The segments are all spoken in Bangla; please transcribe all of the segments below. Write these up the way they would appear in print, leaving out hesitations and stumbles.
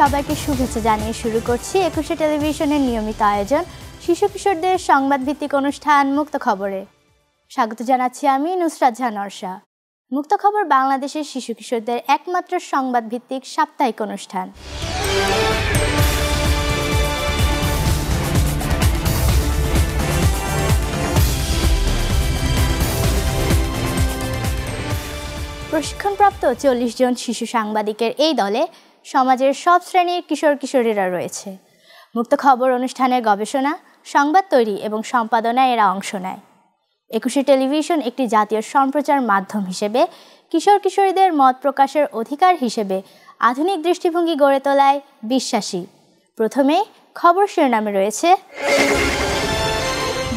সবাইকে শুভেচ্ছা জানিয়ে শুরু করছি একুশে টেলিভিশনের নিয়মিত আয়োজন শিশু কিশোরদের সংবাদ ভিত্তিক অনুষ্ঠান মুক্ত খবরে। স্বাগত জানাচ্ছি আমি নুসরাত জাহান অর্ষা। মুক্ত খবর বাংলাদেশের শিশু কিশোরদের একমাত্র সংবাদ ভিত্তিক সাপ্তাহিক অনুষ্ঠান। প্রশিক্ষণপ্রাপ্ত 40 জন শিশু সাংবাদিকের এই দলে সমাজের সব শ্রেণীর কিশোর কিশোরীরা রয়েছে। মুক্ত খবর অনুষ্ঠানের গবেষণা, সংবাদ তৈরি এবং সম্পাদনায় এরা অংশ নেয়। একুশে টেলিভিশন একটি জাতীয় সম্প্রচার মাধ্যম হিসেবে কিশোর কিশোরীদের মত প্রকাশের অধিকার হিসেবে আধুনিক দৃষ্টিভঙ্গি গড়ে তোলায় বিশ্বাসী। প্রথমে খবর শিরোনামে রয়েছে,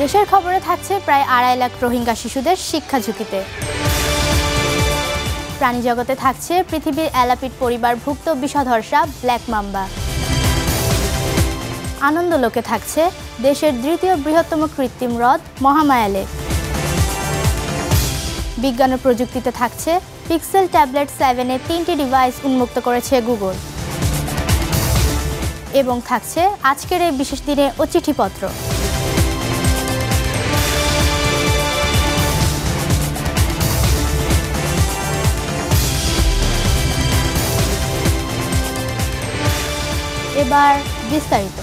দেশের খবরে থাকছে প্রায় 2.5 লাখ রোহিঙ্গা শিশুদের শিক্ষা ঝুঁকিতে। প্রাণী জগতে থাকছে পৃথিবীর অ্যালাপিড পরিবারভুক্ত বিষধর সাপ ব্ল্যাক মাম্বা। আনন্দ লোকে থাকছে দেশের দ্বিতীয় বৃহত্তম কৃত্রিম হ্রদ মহামায়া লেক। বিজ্ঞান ও প্রযুক্তিতে থাকছে পিক্সেল ট্যাবলেট 7-এ 3টি ডিভাইস উন্মুক্ত করেছে গুগল। এবং থাকছে আজকের এই বিশেষ দিনে ও চিঠিপত্র। এবার বিস্তারিত।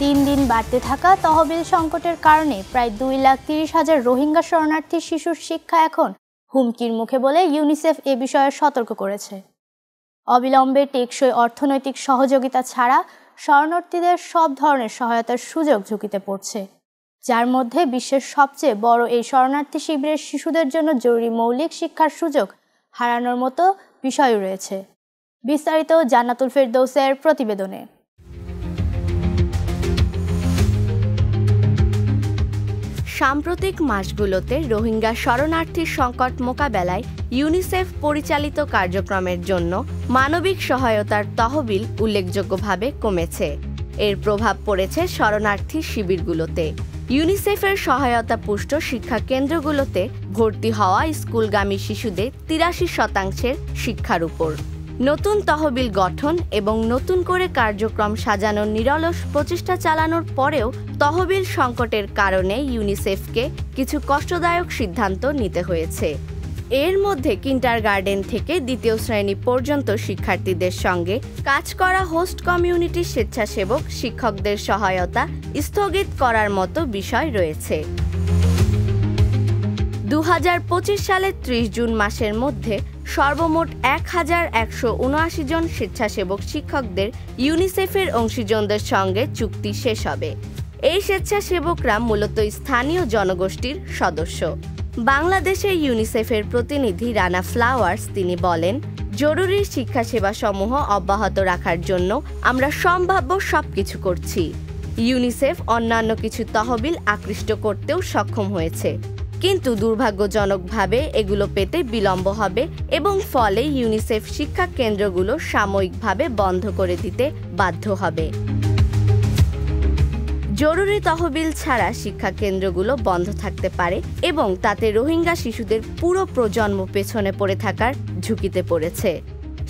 দিন দিন বাড়তে থাকা তহবিল সংকটের কারণে প্রায় 2,30,000 রোহিঙ্গা শরণার্থী শিশুর শিক্ষা এখন হুমকির মুখে বলে ইউনিসেফ এ বিষয়ে সতর্ক করেছে। অবিলম্বে টেকসই অর্থনৈতিক সহযোগিতা ছাড়া শরণার্থীদের সব ধরনের সহায়তার সুযোগ ঝুঁকিতে পড়ছে, যার মধ্যে বিশ্বের সবচেয়ে বড় এই শরণার্থী শিবিরের শিশুদের জন্য জরুরি মৌলিক শিক্ষার সুযোগ হারানোর মতো বিষয়ও রয়েছে। বিস্তারিত জান্নাতুল ফেরদৌসের প্রতিবেদনে। সাম্প্রতিক মাসগুলোতে রোহিঙ্গা শরণার্থীর সংকট মোকাবেলায় ইউনিসেফ পরিচালিত কার্যক্রমের জন্য মানবিক সহায়তার তহবিল উল্লেখযোগ্যভাবে কমেছে। এর প্রভাব পড়েছে শরণার্থী শিবিরগুলোতে। ইউনিসেফের সহায়তা পুষ্ট শিক্ষা কেন্দ্রগুলোতে ভর্তি হওয়া স্কুলগামী শিশুদের 83% শিক্ষার উপর। নতুন তহবিল গঠন এবং নতুন করে কার্যক্রম সাজানোর নিরলস প্রচেষ্টা চালানোর পরেও তহবিল সংকটের কারণে ইউনিসেফকে কিছু কষ্টদায়ক সিদ্ধান্ত নিতে হয়েছে। এর মধ্যে কিন্ডারগার্টেন থেকে 2য় শ্রেণী পর্যন্ত শিক্ষার্থীদের সঙ্গে কাজ করা হোস্ট কমিউনিটির স্বেচ্ছাসেবক শিক্ষকদের সহায়তা স্থগিত করার মতো বিষয় রয়েছে। 2025 সালের 30 জুন মাসের মধ্যে সর্বমোট 1,179 জন স্বেচ্ছাসেবক শিক্ষকদের ইউনিসেফের অংশীজনদের সঙ্গে চুক্তি শেষ হবে। এই স্বেচ্ছাসেবকরা মূলত স্থানীয় জনগোষ্ঠীর সদস্য। বাংলাদেশের ইউনিসেফের প্রতিনিধি রানা ফ্লাওয়ার্স তিনি বলেন, জরুরি শিক্ষা সেবাসমূহ অব্যাহত রাখার জন্য আমরা সম্ভাব্য সবকিছু করছি। ইউনিসেফ অন্যান্য কিছু তহবিল আকৃষ্ট করতেও সক্ষম হয়েছে, কিন্তু দুর্ভাগ্যজনকভাবে এগুলো পেতে বিলম্ব হবে এবং ফলে ইউনিসেফ শিক্ষা কেন্দ্রগুলো সাময়িকভাবে বন্ধ করে দিতে বাধ্য হবে। জরুরি তহবিল ছাড়া শিক্ষা কেন্দ্রগুলো বন্ধ থাকতে পারে এবং তাতে রোহিঙ্গা শিশুদের পুরো প্রজন্ম পেছনে পড়ে থাকার ঝুঁকিতে পড়েছে।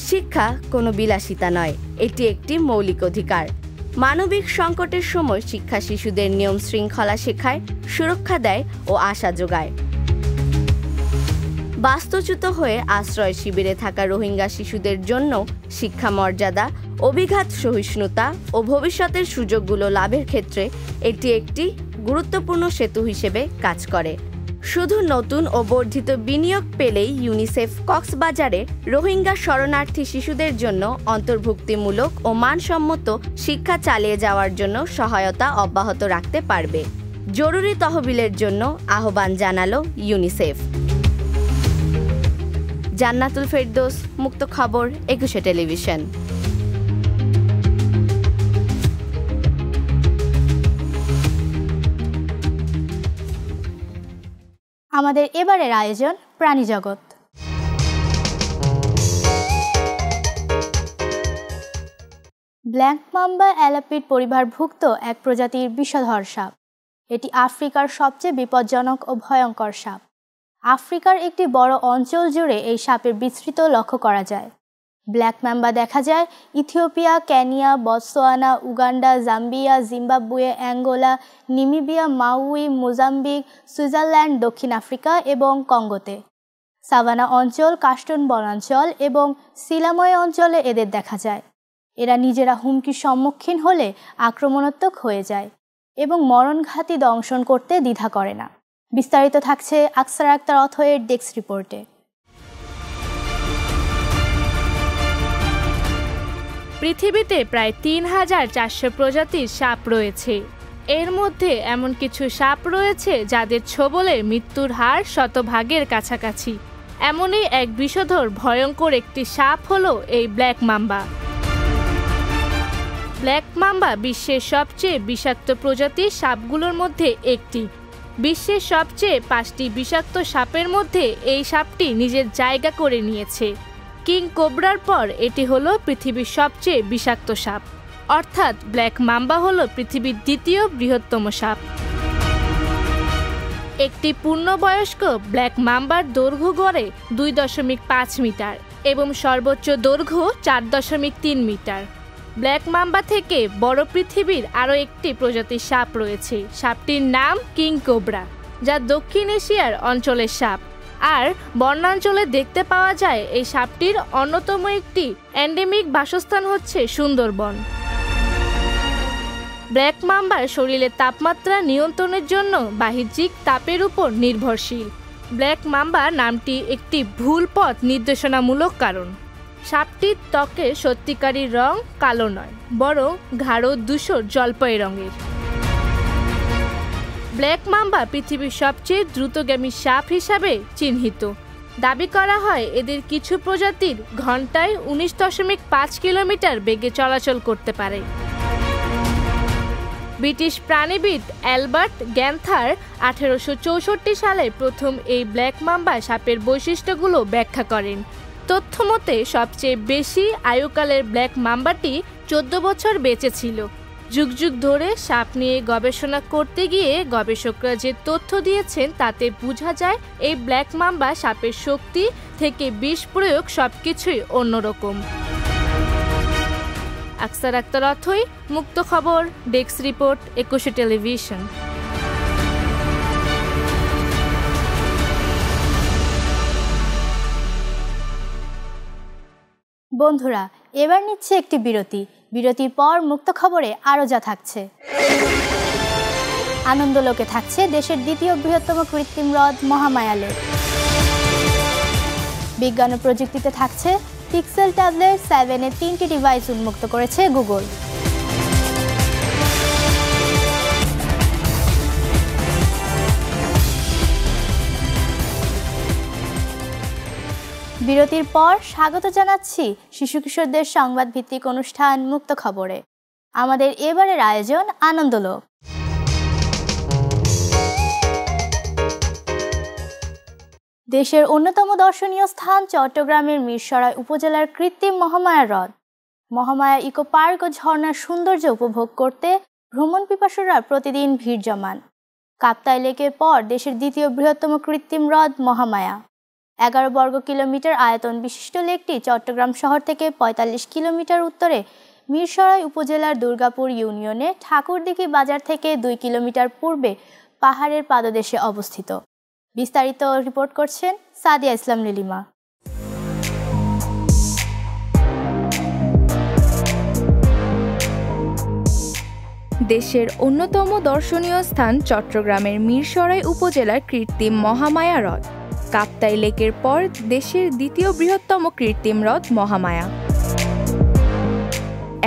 শিক্ষা কোনো বিলাসিতা নয়, এটি একটি মৌলিক অধিকার। মানবিক সংকটের সময় শিক্ষা শিশুদের নিয়ম শৃঙ্খলা শেখায়, সুরক্ষা দেয় ও আশা যোগায়। বাস্তুচ্যুত হয়ে আশ্রয় শিবিরে থাকা রোহিঙ্গা শিশুদের জন্য শিক্ষা মর্যাদা, অভিঘাত সহিষ্ণুতা ও ভবিষ্যতের সুযোগগুলো লাভের ক্ষেত্রে এটি একটি গুরুত্বপূর্ণ সেতু হিসেবে কাজ করে। শুধু নতুন ও বর্ধিত বিনিয়োগ পেলেই ইউনিসেফ কক্সবাজারে রোহিঙ্গা শরণার্থী শিশুদের জন্য অন্তর্ভুক্তিমূলক ও মানসম্মত শিক্ষা চালিয়ে যাওয়ার জন্য সহায়তা অব্যাহত রাখতে পারবে। জরুরি তহবিলের জন্য আহ্বান জানালো ইউনিসেফ। জান্নাতুল ফেরদৌস, মুক্ত খবর, একুশে টেলিভিশন। আমাদের এবারের আয়োজন প্রাণী জগৎ। ব্ল্যাক মাম্বা অ্যালাপিড পরিবারভুক্ত এক প্রজাতির বিষধর সাপ। এটি আফ্রিকার সবচেয়ে বিপজ্জনক ও ভয়ঙ্কর সাপ। আফ্রিকার একটি বড় অঞ্চল জুড়ে এই সাপের বিস্তৃত লক্ষ্য করা যায়। ব্ল্যাক ম্যাম্বা দেখা যায় Ethiopia, Kenya, Botswana, Uganda, Zambia, Zimbabwe, Angola, Namibia, মাউই, Mozambique, Switzerland, দক্ষিণ আফ্রিকা এবং কঙ্গোতে। সাভানা অঞ্চল, কাস্টন বনাঞ্চল এবং শিলাময় অঞ্চলে এদের দেখা যায়। এরা নিজেরা হুমকির সম্মুখীন হলে আক্রমণাত্মক হয়ে যায় এবং মরণঘাতী দংশন করতে দ্বিধা করে না। বিস্তারিত থাকছে আকসার আক্তার অথয়ের ডেস্ক রিপোর্টে। পৃথিবীতে প্রায় ৩,৪০০ প্রজাতির সাপ রয়েছে। এর মধ্যে এমন কিছু সাপ রয়েছে যাদের ছোবলে মৃত্যুর হার শতভাগের কাছাকাছি। এমনই এক বিষধর ভয়ঙ্কর একটি সাপ হলো এই ব্ল্যাক মাম্বা। ব্ল্যাক মাম্বা বিশ্বের সবচেয়ে বিষাক্ত প্রজাতির সাপগুলোর মধ্যে একটি। বিশ্বের সবচেয়ে 5টি বিষাক্ত সাপের মধ্যে এই সাপটি নিজের জায়গা করে নিয়েছে। কিং কোবরার পর এটি হলো পৃথিবীর সবচেয়ে বিষাক্ত সাপ, অর্থাৎ ব্ল্যাক মাম্বা হলো পৃথিবীর দ্বিতীয় বৃহত্তম সাপ। একটি পূর্ণবয়স্ক ব্ল্যাক মাম্বার দৈর্ঘ্য গড়ে 2.5 মিটার এবং সর্বোচ্চ দৈর্ঘ্য 4.3 মিটার। ব্ল্যাক মাম্বা থেকে বড় পৃথিবীর আরও একটি প্রজাতির সাপ রয়েছে। সাপটির নাম কিং কোবরা, যা দক্ষিণ এশিয়ার অঞ্চলের সাপ। আর বনাঞ্চলে দেখতে পাওয়া যায়। এই সাপটির অন্যতম একটি এন্ডেমিক বাসস্থান হচ্ছে সুন্দরবন। ব্ল্যাক মাম্বার শরীরের তাপমাত্রা নিয়ন্ত্রণের জন্য বাহ্যিক তাপের উপর নির্ভরশীল। ব্ল্যাক মাম্বা নামটি একটি ভুল পথ নির্দেশনামূলক কারণ। সাপটির ত্বকের সত্যিকারী রং কালো নয়, বরং গাঢ় ধূসর জলপাই রঙের। ব্ল্যাক মাম্বা পৃথিবীর সবচেয়ে দ্রুতগামী সাপ হিসাবে চিহ্নিত। দাবি করা হয় এদের কিছু প্রজাতির ঘন্টায় 19.5 কিলোমিটার বেগে চলাচল করতে পারে। ব্রিটিশ প্রাণীবিদ অ্যালবার্ট গ্যান্থার 1864 সালে প্রথম এই ব্ল্যাক মাম্বা সাপের বৈশিষ্ট্যগুলো ব্যাখ্যা করেন। তথ্যমতে সবচেয়ে বেশি আয়ুকালের ব্ল্যাক মাম্বাটি 14 বছর বেঁচে ছিল। যুগ যুগ ধরে সাপ নিয়ে গবেষণা করতে গিয়ে গবেষকরা যে তথ্য দিয়েছেন তাতে বোঝা যায় এই ব্ল্যাক মাম্বা সাপের শক্তি থেকে বিষ প্রয়োগ সবকিছুই অন্যরকম। আকসার আক্তার অথই, মুক্ত খবর, ডেস্ক রিপোর্ট, 21 টেলিভিশন। বন্ধুরা, এবার নিচ্ছে একটি বিরতির পর মুক্ত খবরে আরও যা থাকছে। আনন্দলোকে থাকছে দেশের দ্বিতীয় বৃহত্তম কৃত্রিম হ্রদ মহামায়া লেক। বিজ্ঞান ও প্রযুক্তিতে থাকছে পিক্সেল ট্যাবলেট 7-এর 3টি ডিভাইস উন্মুক্ত করেছে গুগল। বিরতির পর স্বাগত জানাচ্ছি শিশু কিশোরদের সংবাদ ভিত্তিক অনুষ্ঠান মুক্ত খবরে। আমাদের এবারের আয়োজন আনন্দলোক। দেশের অন্যতম দর্শনীয় স্থান চট্টগ্রামের মিরসরাই উপজেলার কৃত্রিম মহামায়া হ্রদ। মহামায়া ইকো পার্ক ও ঝর্ণার সৌন্দর্য উপভোগ করতে ভ্রমণ পিপাসুরা প্রতিদিন ভিড় জমান। কাপ্তাই লেকের পর দেশের দ্বিতীয় বৃহত্তম কৃত্রিম হ্রদ মহামায়া। 11 বর্গ কিলোমিটার আয়তন বিশিষ্ট লেকটি চট্টগ্রাম শহর থেকে 45 কিলোমিটার উত্তরে মিরসরাই উপজেলার দুর্গাপুর ইউনিয়নে ঠাকুরদিঘি বাজার থেকে 2 কিলোমিটার পূর্বে পাহাড়ের পাদদেশে অবস্থিত। বিস্তারিত রিপোর্ট করছেন সাদিয়া ইসলাম নীলিমা। দেশের অন্যতম দর্শনীয় স্থান চট্টগ্রামের মিরসরাই উপজেলার কৃত্রিম মহামায়া হ্রদ। কাপ্তাই লেকের পর দেশের দ্বিতীয় বৃহত্তম কৃত্রিম হ্রদ মহামায়া।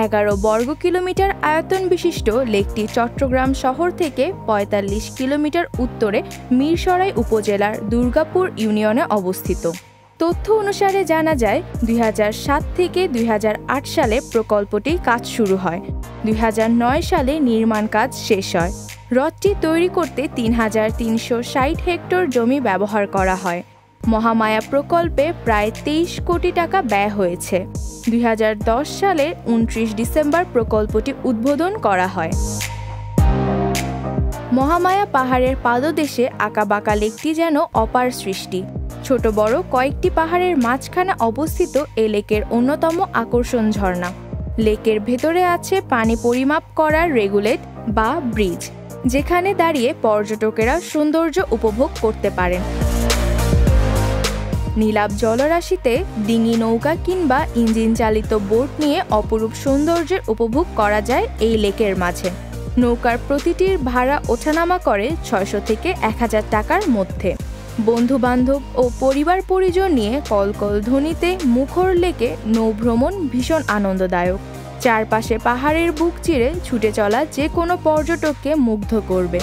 11 বর্গ কিলোমিটার আয়তন বিশিষ্ট লেকটি চট্টগ্রাম শহর থেকে 45 কিলোমিটার উত্তরে মিরসরাই উপজেলার দুর্গাপুর ইউনিয়নে অবস্থিত। তথ্য অনুসারে জানা যায় 2007 থেকে 2008 সালে প্রকল্পটি কাজ শুরু হয়। 2009 সালে নির্মাণ কাজ শেষ হয়। হ্রদটি তৈরি করতে 3360 হেক্টর জমি ব্যবহার করা হয়। মহামায়া প্রকল্পে প্রায় 23 কোটি টাকা ব্যয় হয়েছে। 2010 সালে 29 ডিসেম্বর প্রকল্পটি উদ্বোধন করা হয়। মহামায়া পাহাড়ের পাদদেশে আঁকাবাঁকা লেকটি যেন অপার সৃষ্টি। ছোট বড় কয়েকটি পাহাড়ের মাঝখানে অবস্থিত এই লেকের অন্যতম আকর্ষণ ঝর্ণা। লেকের ভেতরে আছে পানি পরিমাপ করার রেগুলেট বা ব্রিজ, যেখানে দাঁড়িয়ে পর্যটকেরা সৌন্দর্য উপভোগ করতে পারেন। নীলাভ জলরাশিতে ডিঙি নৌকা কিংবা ইঞ্জিন চালিত বোট নিয়ে অপরূপ সৌন্দর্যের উপভোগ করা যায় এই লেকের মাঝে। নৌকার প্রতিটির ভাড়া ওঠানামা করে 600 থেকে 1000 টাকার মধ্যে। বন্ধুবান্ধব ও পরিবার পরিজন নিয়ে কলকল ধ্বনিতে মুখর লেকে নৌভ্রমণ ভীষণ আনন্দদায়ক। চারপাশে পাহাড়ের বুক চিরে ছুটে চলা যে কোনো পর্যটককে মুগ্ধ করবে।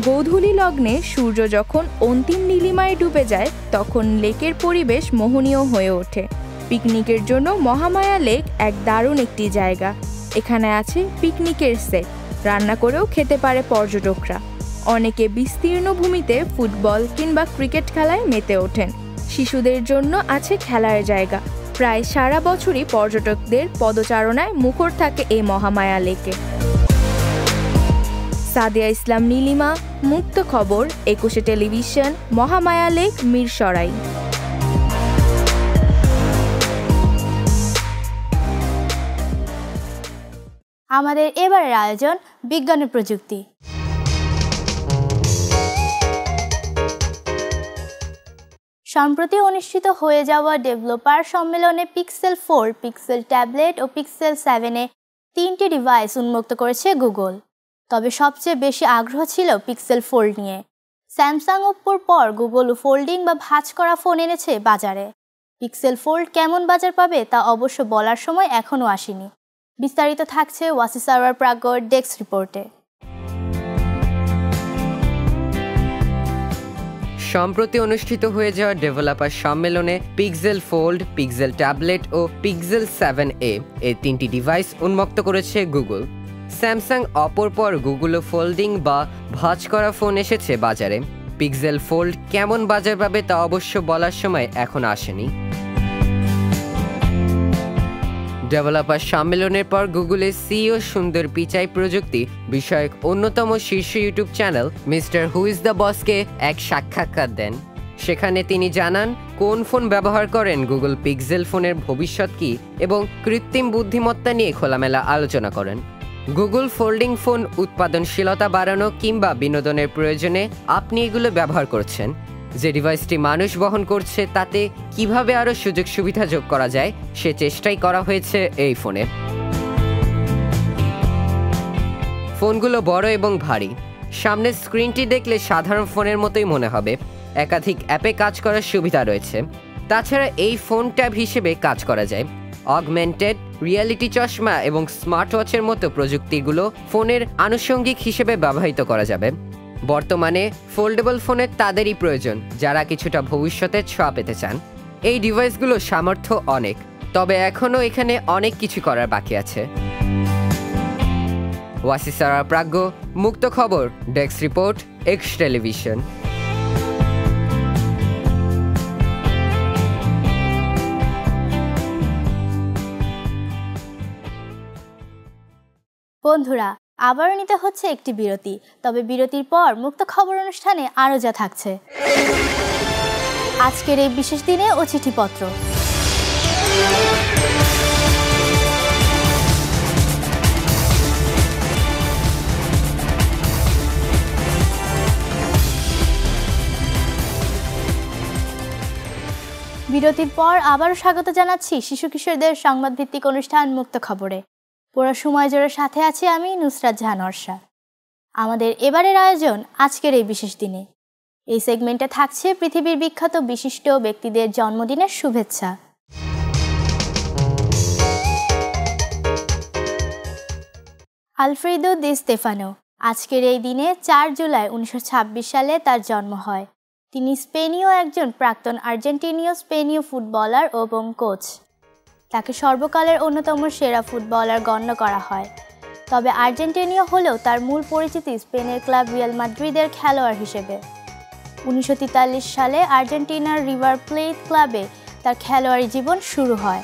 গোধূলি লগ্নে সূর্য যখন অন্তিম নীলিমায় ডুবে যায়, তখন লেকের পরিবেশ মোহনীয় হয়ে ওঠে। পিকনিকের জন্য মহামায়া লেক এক দারুণ একটি জায়গা। এখানে আছে পিকনিকের সেট, রান্না করেও খেতে পারে পর্যটকরা। অনেকে বিস্তীর্ণ ভূমিতে ফুটবল কিংবা ক্রিকেট খেলায় মেতে ওঠেন। শিশুদের জন্য আছে খেলার জায়গা। প্রায় সারা বছরই পর্যটকদের পদচারণায় মুখর থাকে এই মহামায়া লেকে। সাদিয়া ইসলাম নীলিমা, মুক্ত খবর, 21 টেলিভিশন, মহামায়া লেক, মিরসরাই। আমাদের এবারের আয়োজন বিজ্ঞান ও প্রযুক্তি। সম্প্রতি অনুষ্ঠিত হয়ে যাওয়া ডেভেলপার সম্মেলনে পিক্সেল 4, পিক্সেল ট্যাবলেট ও পিক্সেল 7-এ 3টি ডিভাইস উন্মুক্ত করেছে গুগল। তবে সবচেয়ে বেশি আগ্রহ ছিল পিক্সেল ফোল্ড নিয়ে। স্যামসাং, ওপ্পোর পর গুগল ফোল্ডিং বা ভাঁজ করা ফোন এনেছে বাজারে। পিক্সেল ফোল্ড কেমন বাজার পাবে তা অবশ্য বলার সময় এখনও আসেনি। বিস্তারিত থাকছে ওয়াসিস আরওয়ার প্রাজ্ঞর ডেস্ক রিপোর্টে। সম্প্রতি অনুষ্ঠিত হয়ে যাওয়া ডেভেলপার সম্মেলনে পিক্সেল ফোল্ড, পিক্সেল ট্যাবলেট ও পিক্সেল 7a এই 3টি ডিভাইস উন্মুক্ত করেছে গুগল। স্যামসাং, অপোর পর গুগলও ফোল্ডিং বা ভাঁজ করা ফোন এসেছে বাজারে। পিক্সেল ফোল্ড কেমন বাজার পাবে তা অবশ্য বলার সময় এখন আসেনি। ডেভেলপার সম্মেলনের পর গুগলের সিইও সুন্দর পিচাই প্রযুক্তি বিষয়ক অন্যতম শীর্ষ YouTube channel mister who is the বসকে এক সাক্ষাৎকার দেন। সেখানে তিনি জানান কোন ফোন ব্যবহার করেন গুগল পিক্সেল ফোনের ভবিষ্যৎ কী এবং কৃত্রিম বুদ্ধিমত্তা নিয়ে খোলামেলা আলোচনা করেন। গুগল ফোল্ডিং ফোন উৎপাদনশীলতা বাড়ানো কিংবা বিনোদনের প্রয়োজনে আপনি এগুলো ব্যবহার করছেন। যে ডিভাইসটি মানুষ বহন করছে তাতে কিভাবে আরও সুযোগ সুবিধা যোগ করা যায় সে চেষ্টাই করা হয়েছে এই ফোনে। ফোনগুলো বড় এবং ভারী। সামনের স্ক্রিনটি দেখলে সাধারণ ফোনের মতোই মনে হবে। একাধিক অ্যাপে কাজ করার সুবিধা রয়েছে। তাছাড়া এই ফোন ট্যাব হিসেবে কাজ করা যায়। অগমেন্টেড রিয়ালিটি চশমা এবং স্মার্ট ওয়াচের মতো প্রযুক্তিগুলো ফোনের আনুষঙ্গিক হিসেবে ব্যবহৃত করা যাবে। বর্তমানে ফোল্ডেবল ফোনের তাদেরই প্রয়োজন যারা কিছুটা ভবিষ্যতের ছোঁয়া পেতে চান। এই ডিভাইসগুলো সামর্থ্য অনেক, তবে এখনও এখানে অনেক কিছু করার বাকি আছে। ওয়াসিস আরওয়ার প্রাজ্ঞ, মুক্ত খবর, ডেস্ক রিপোর্ট, এক্স টেলিভিশন। বন্ধুরা, আবারও নিতে হচ্ছে একটি বিরতি। তবে বিরতির পর মুক্ত খবর অনুষ্ঠানে আরও যা থাকছে। আজকের এই বিশেষ দিনে ও চিঠিপত্র। বিরতির পর আবারও স্বাগত জানাচ্ছি শিশু কিশোরদের সংবাদভিত্তিক অনুষ্ঠান মুক্ত খবরে। পুরো সময় জোরের সাথে আছি আমি নুসরাত জাহান অর্ষা। আমাদের এবারের আয়োজন আজকের এই বিশেষ দিনে। এই সেগমেন্টে থাকছে পৃথিবীর বিখ্যাত বিশিষ্ট ব্যক্তিদের জন্মদিনের শুভেচ্ছা। আলফ্রেদো দি স্তেফানো। আজকের এই দিনে 4 জুলাই 1926 সালে তার জন্ম হয়। তিনি স্পেনীয় একজন প্রাক্তন আর্জেন্টিনীয় স্পেনীয় ফুটবলার এবং কোচ। তাকে সর্বকালের অন্যতম সেরা ফুটবলার গণ্য করা হয়। তবে আর্জেন্টিনীয় হলেও তার মূল পরিচিতি স্পেনের ক্লাব রিয়াল মাদ্রিদের খেলোয়াড় হিসেবে। 1943 সালে আর্জেন্টিনার রিভার প্লেট ক্লাবে তার খেলোয়াড়ি জীবন শুরু হয়।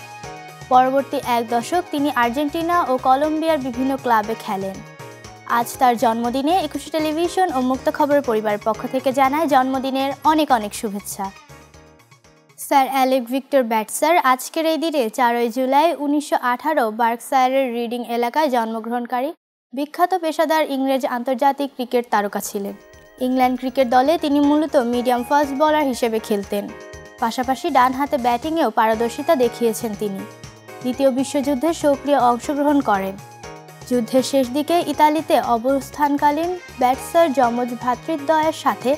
পরবর্তী 1 দশক তিনি আর্জেন্টিনা ও কলম্বিয়ার বিভিন্ন ক্লাবে খেলেন। আজ তার জন্মদিনে একুশে টেলিভিশন ও মুক্ত খবরের পরিবারের পক্ষ থেকে জানায় জন্মদিনের অনেক অনেক শুভেচ্ছা। স্যার অ্যালেক ভিক্টর ব্যাটসার আজকের এই দিনে 4 জুলাই 1918 বার্কশায়ারের রিডিং এলাকায় জন্মগ্রহণকারী বিখ্যাত পেশাদার ইংরেজ আন্তর্জাতিক ক্রিকেট তারকা ছিলেন। ইংল্যান্ড ক্রিকেট দলে তিনি মূলত মিডিয়াম ফাস্ট বোলার হিসেবে খেলতেন। পাশাপাশি ডান হাতে ব্যাটিংয়েও পারদর্শিতা দেখিয়েছেন তিনি। দ্বিতীয় বিশ্বযুদ্ধে সক্রিয় অংশগ্রহণ করেন। যুদ্ধের শেষ দিকে ইতালিতে অবস্থানকালীন ব্যাটসার যমজ ভ্রাতৃদ্বয়ের সাথে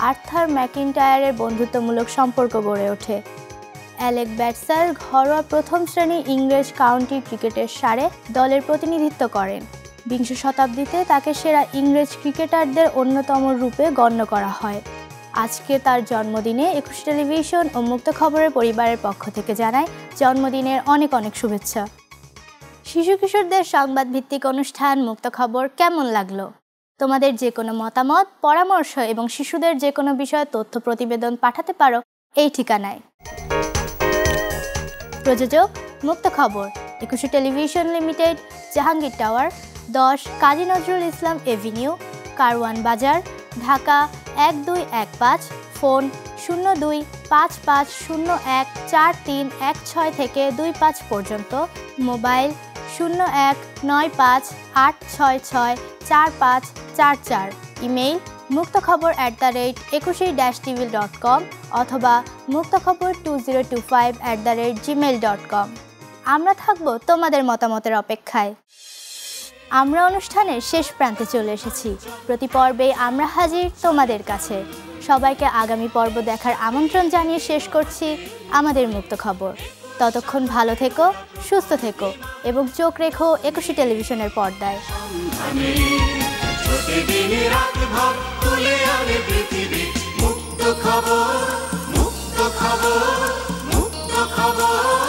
আর্থার ম্যাকিন্টায়ারের বন্ধুত্বমূলক সম্পর্ক গড়ে ওঠে। অ্যালেক ব্যাটসার ঘরোয়া প্রথম শ্রেণী ইংরেজ কাউন্টি ক্রিকেটের সারে দলের প্রতিনিধিত্ব করেন। বিংশ শতাব্দীতে তাকে সেরা ইংরেজ ক্রিকেটারদের অন্যতম রূপে গণ্য করা হয়। আজকে তার জন্মদিনে একুশে টেলিভিশন ও মুক্ত খবরের পরিবারের পক্ষ থেকে জানায় জন্মদিনের অনেক অনেক শুভেচ্ছা। শিশু কিশোরদের সংবাদ ভিত্তিক অনুষ্ঠান মুক্ত খবর কেমন লাগলো? তোমাদের যে কোনো মতামত, পরামর্শ এবং শিশুদের যে কোনো বিষয়ে তথ্য প্রতিবেদন পাঠাতে পারো এই ঠিকানায়। প্রযোজক মুক্ত খবর, একুশে television limited, Jahangir tower, 10 Kazi Nazrul Islam Avenue, Karwan বাজার, ঢাকা 1215, ফোন 0255014316 থেকে 25 পর্যন্ত, মোবাইল 0195866444, ইমেইল muktokhabor@21tv.com অথবা muktokhabor2025@gmail.com। আমরা থাকবো তোমাদের মতামতের অপেক্ষায়। আমরা অনুষ্ঠানের শেষ প্রান্তে চলে এসেছি। প্রতি পর্বে আমরা হাজির তোমাদের কাছে। সবাইকে আগামী পর্ব দেখার আমন্ত্রণ জানিয়ে শেষ করছি আমাদের মুক্ত খবর। ততক্ষণ ভালো থেকো, সুস্থ থেকো এবং চোখ রেখো একুশে টেলিভিশনের পর্দায়। মুক্ত খবর, মুক্ত খবর, মুক্ত খবর।